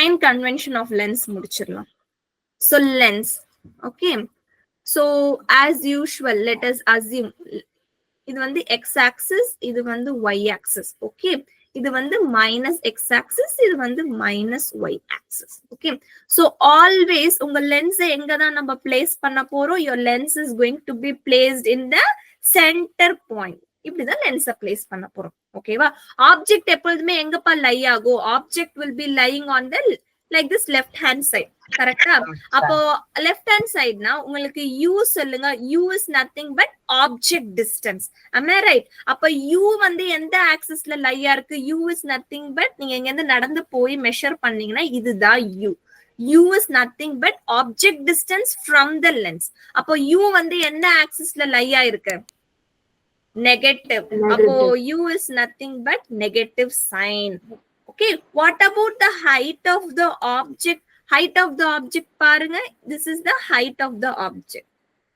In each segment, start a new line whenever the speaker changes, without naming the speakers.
sign convention of lens முடிச்சிரலாம். So lens, okay. So as usual, let us assume இது வந்து x axis, இது வந்து y axis, okay. இது வந்து minus x axis, இது வந்து minus y axis, okay. So always உங்க lens எங்க தான் நம்ம place பண்ண போறோம்? Your lens is going to be placed in the center point. இப்படிதான் லென்ஸை பிளேஸ் பண்ண போறோம், ஓகேவா? ஆப்ஜெக்ட் எப்பொழுதுமே எங்கப்பா லை ஆகும்? Object will be lying on the like this left hand side, கரெக்டா? அப்போ left hand sideனா உங்களுக்கு u சொல்லுங்க. u is nothing but object distance, am I right? அப்ப u வந்து எந்த ஆக்சிஸ்ல லையா இருக்கு? u is nothing but நீங்க இங்க இருந்து நடந்து போய் மெஷர் பண்ணீங்கன்னா இதுதான் u. u is nothing but object distance from the lens. அப்போ u வந்து எந்த ஆக்சிஸ்ல லையா இருக்கு? Negative. Appo u is nothing but negative sign. Okay, what about the height of the object? Height of the object பாருங்க, this is the height of the object.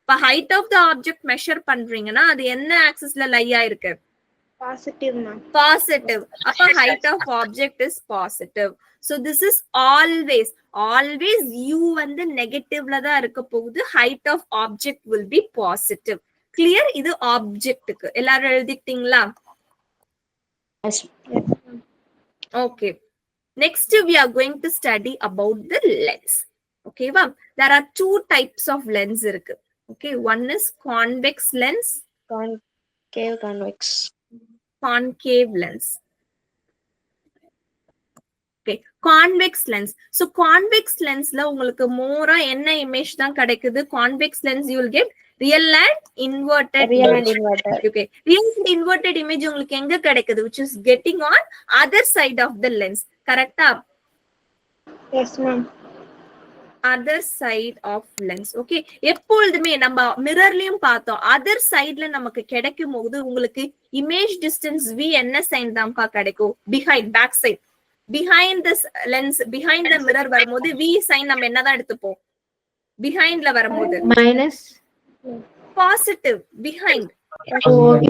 இப்ப height of the object measure பண்றீங்கன்னா அது என்ன ஆக்சிஸ்ல லையா இருக்கு?
Positive, ma'am.
Positive. அப்ப height of object is positive. So this is always u வந்து நெகட்டிவ்ல தான் இருக்க போகுது. Height of object will be positive. Clear? இது ஆப்ஜெக்ட்டுக்கு. எல்லாரும் எழுதிட்டீங்களா? Okay. Next we are going to study about the lens. Okay va? There are two types of lens இருக்கு. Okay, one is convex lens,
Concave, convex.
Concave lens. Okay, convex lens. So convex lensல உங்களுக்கு மோரா என்ன image தான் கிடைக்குது? Convex lens you will get real and inverted image. Okay, real and inverted image உங்களுக்கு எங்க கிடைக்குது? Which is getting on other side of the lens, correctா?
Yes, ma'am.
Other side of lens. Okay, எப்பொழுதுமே நம்ம மிரர்லயும் பார்த்தோம், other sideல நமக்கு கிடைக்கும் போது உங்களுக்கு image distance v என்ன சைன் தான்ப்பா கிடைக்கும்? Behind, back side. Behind this lens, behind the mirror வரும்போது v சைன் நம்ம என்னதான் எடுத்துப்போம்? Behindல வரும்போது
Minus.
பாசிட்டிவ். பிஹைண்ட்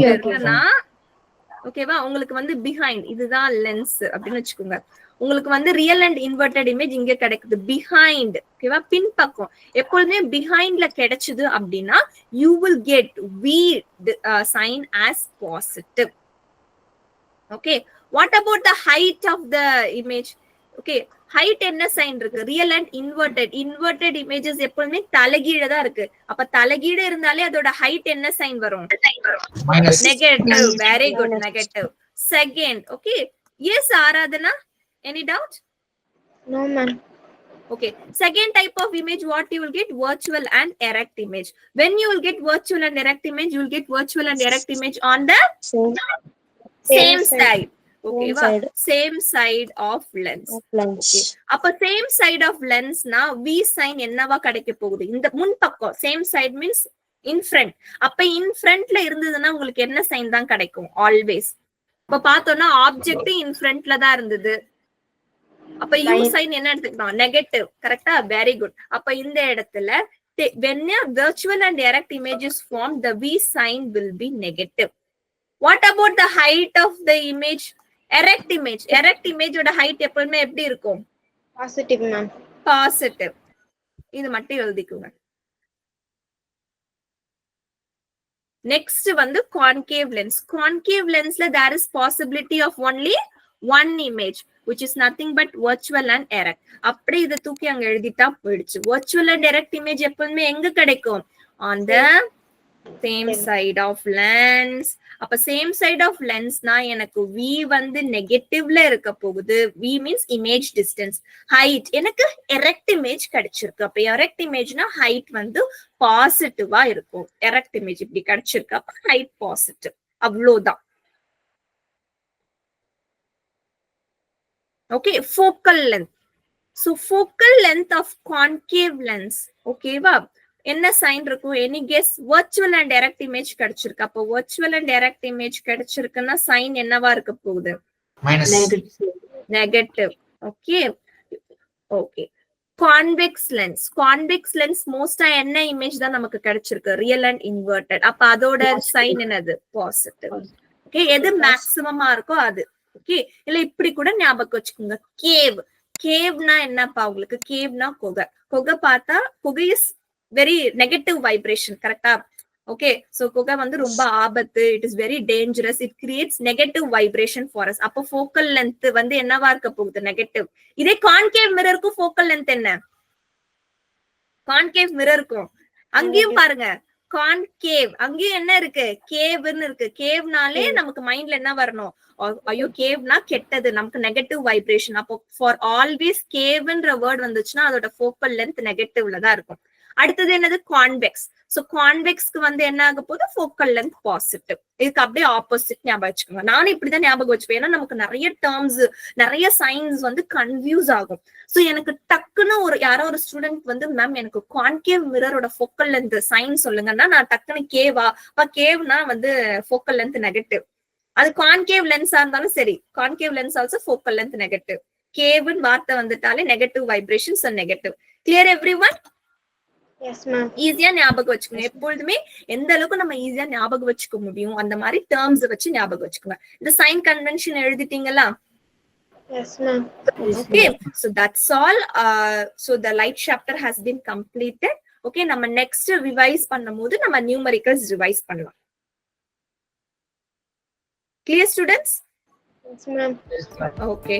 இருக்குன்னா ஓகேவா? உங்களுக்கு வந்து பிஹைண்ட் இதுதான் லென்ஸ் அப்படின்னு வச்சுக்கோங்க. உங்களுக்கு வந்து ரியல் அண்ட் இன்வெர்டட் இமேஜ் இங்க கிடைக்குது பிஹைண்ட், ஓகேவா? பின்பக்கம் எப்பொழுதுமே பிஹைண்ட்ல கிடைச்சது அப்படின்னா you will get v sign as positive. Okay, what about the height of the image? Okay, height என்ன சைன் இருக்கு? Real and inverted. Inverted images எப்பவுமே தலைகீழ தான் இருக்கு. அப்ப தலைகீழ இருந்தாலே அதோட ஹைட் என்ன சைன் வரும்? Negative. Very good, negative. Second, okay. Yes Aradhana, any doubt?
No, ma'am.
Okay, second type of image what you will get? Virtual and erect image. When you will get virtual and erect image, you will get virtual and erect image on the same side. Okay, same side of lens. Okay, அப்ப same side of lens na v sign என்னவா கிடைக்க போகுது? இந்த முன் பக்கம் same side means in front. அப்ப in frontல இருந்ததுன்னா உங்களுக்கு என்ன சைன் தான் கிடைக்கும்? ஆல்வேஸ். இப்ப பார்த்தோம்னா ஆப்ஜெக்ட் in frontல தான் இருந்தது. அப்ப u sign என்ன எடுத்துக்கணும்? நெகட்டிவ், கரெக்டா? Very good. அப்ப இந்த இடத்துல when a virtual and erect image is formed, the v sign will be negative. What about the height of the image? Erect image. Erect image ஓட height எப்பவுமே எப்படி இருக்கும்?
Positive, ma'am.
Positive. இது மட்டும் எழுதிக்குங்க. Next வந்து concave lens. Concave lensல there is possibility of only one image, which is nothing but virtual and erect. அப்படி இத தூக்கி அங்க எழுதிட்டா போயிடுச்சு. Virtual and erect image எப்பவுமே எங்க கிடைக்கும்? On the same side of lens. அப்ப same side of lens na எனக்கு v வந்து நெகட்டிவ்ல இருக்க போகுது. v means image distance. height எனக்கு erect image கிடைச்சிருக்கு. அப்ப erect imageனா height வந்து பாசிட்டிவா இருக்கும். erect image இப்படி கிடைச்சிருக்கு. அப்ப height பாசிட்டிவ். அவ்வளவுதான். Okay, focal length. So focal length of concave lens, okay va? என்ன சைன் இருக்கும்? Any guess? virtual and erect image கிடைச்சிருக்கு. அப்போ virtual and erect image கிடைச்சிருக்குன்னா சைன் என்னவா இருக்க போகுது? Negative. Okay, okay. Convex lens. Convex lens மோஸ்டா என்ன இமேஜ் தான் நமக்கு கிடைச்சிருக்கு? Real and inverted. அப்ப அதோட சைன் என்னது? பாசிட்டிவ். ஓகே, எது மேக்ஸிமமா இருக்கோ அது. ஓகே, இல்ல இப்படி கூட ஞாபகம் வச்சுக்கோங்க. கேவ். கேவ்னா என்னப்பா உங்களுக்கு? கேவ்னா குகை. குகை பார்த்தா குகை இஸ் வெரி நெகட்டிவ் வைப்ரேஷன், கரெக்டா? ஓகே, சோ குகை வந்து ரொம்ப ஆபத்து, it is very dangerous, it creates negative vibration for us. அப்போ ஃபோக்கல் லென்த் வந்து என்னவா இருக்க போகுது? நெகட்டிவ். இதே கான்கேவ் மிரருக்கும் ஃபோக்கல் லென்த் என்ன? கான்கேவ் மிரருக்கும் அங்கேயும் பாருங்க, கான்கேவ் அங்கேயும் என்ன இருக்கு? கேவ்னு இருக்கு. கேவ்னாலே நமக்கு மைண்ட்ல என்ன வரணும்? ஐயோ கேவ்னா கெட்டது, நமக்கு நெகட்டிவ் வைப்ரேஷன். அப்போ ஃபார் ஆல்வேஸ் கேவ்ன்ற வேர்ட் வந்துச்சுன்னா அதோட ஃபோக்கல் லென்த் நெகட்டிவ்ல தான் இருக்கும். அடுத்தது என்னது? கான்வெக்ஸ். சோ கான்வெக்ஸ்க்கு வந்து என்ன ஆக போகுது? Focal length positive. இதுக்கு அப்படியே ஆப்போசிட் ஞாபகம் வச்சுக்கோங்க. நானும் இப்படிதான் ஞாபகம் வச்சுப்பேன். ஏன்னா நமக்கு நிறைய டேர்ம்ஸ், நிறைய சைன்ஸ் வந்து கன்ஃபியூஸ் ஆகும். சோ எனக்கு டக்குன்னு யாரோ ஒரு ஸ்டூடெண்ட் வந்து மேம் எனக்கு கான்கேவ் மிரரோட ஃபோக்கல் லென்த் சைன் சொல்லுங்கன்னா நான் டக்குன்னு கேவா, கேவ்னா வந்து ஃபோக்கல் லென்த் நெகட்டிவ். அது கான்கேவ் லென்ஸா இருந்தாலும் சரி, concave lens also focal length negative. கேவ்னு வார்த்தை வந்துட்டாலே negative vibrations and negative. Clear everyone?
Yes, ma'am.
ஈஸியா ஞாபகம் வச்சுக்கணும். எப்பொழுதுமே எந்த அளவுக்கு நம்ம ஈஸியா ஞாபகம் வச்சுக்க முடியும் அந்த மாதிரி டேர்ம்ஸ் வச்சு ஞாபகம் வச்சுக்கோங்க. இந்த சைன் கன்வென்ஷன் எழுதிட்டீங்களா?
Yes, ma'am.
Okay, so that's all. So the light chapter has been completed. Okay, நம்ம next revise பண்ணும்போது நம்ம numericals revise பண்ணலாம். Clear students?
Yes, ma'am.
Okay.